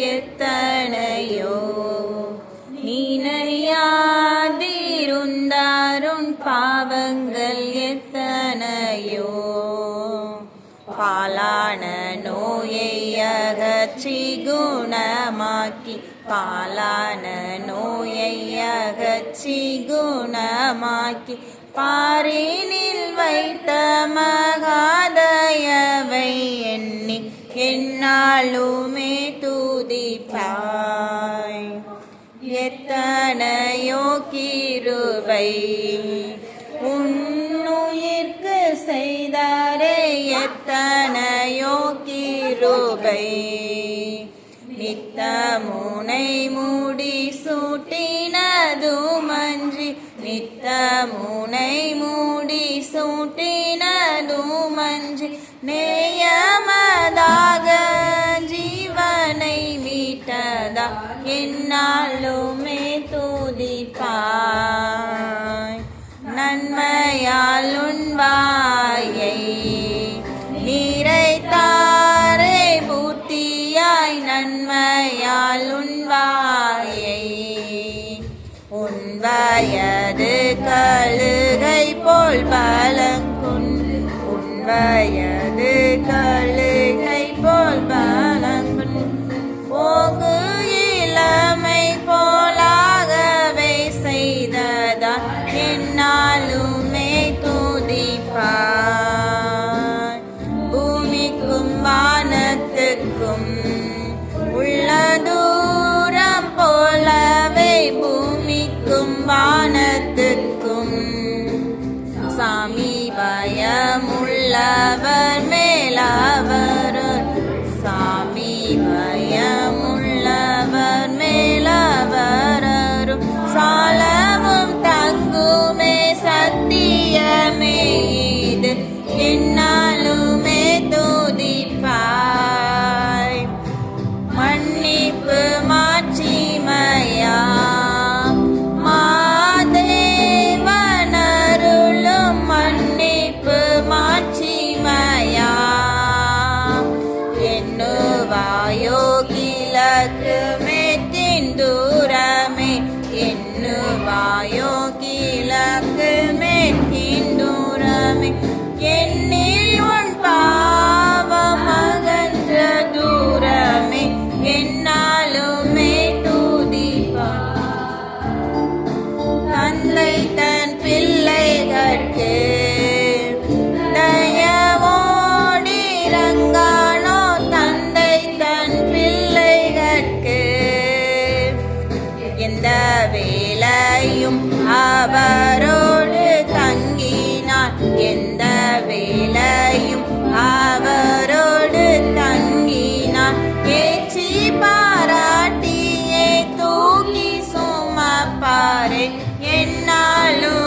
எத்தனையோ நினையாதிருந்தாருன் பாவங்கள் எத்தனையோ பாலான நோயை அகற்றி குணமாக்கி பாலான நோயை அகற்றி குணமாக்கி பாரினில் வைத்த மகாதயவை எண்ணி என்னாலுமே துதிப்பாய். எத்தனையோ கிருபை உன்னுயிர்க்கு செய்தாரே எத்தனையோ கிருபை நித்தமுனை மூடி சூட்டினதுமன்றி நித்தமுனை மூடி சூட்டினதுமன்றி நேயமதாக ஜீவனை மீட்டதா என்னாலுமே துதிப்பாய். நன்மையால் உன் வாயை நிறைத்தாரே பூர்த்தியாய் நன்மையால் உன் வாயை உன் வயது கழுகை போல் பலங்குண்டு உன் வயது கழுகை போல் பலங்குண்டு போகு இளமை போலாகவே செய்ததா என்னாலுமே துதிப்பாய். பூமிக்கும் வானத்துக்கும் உள்ள தூரம் போலவே பூமிக்கும் வானத்துக்கும் சாமீபயமுள்ளவர் மேலவர் சாமீபயமுள்ளவர் மேலவரும் சாலமும் தங்குமே சத்தியமே இது என்னாலுமே துதிப்பாய். மன்னிப்பு மாட்சிமையா மாதேவனருளும் மன்னிப்பு மாட்சிமையா எண்ணுவாயோ கிழக்கு மேற்கின் தூரமே எண்ணுவாயோ கிழக்கு மேற்கின் தூரமே என்னில் உன் பாவம் அகன்ற தூரமே என்னாலுமே துதிப்பாய். தந்தை தன் பிள்ளைகட்கு தயவோடிரங்கானோ தந்தை தன் பிள்ளைகட்கு எந்த வேளையும் அவரோடு தங்கினான் எந்த வேளையும் அவரோடு தங்கினான் ஏற்றி பாராட்டியே தூக்கி சுமப்பாரே என்னாலும்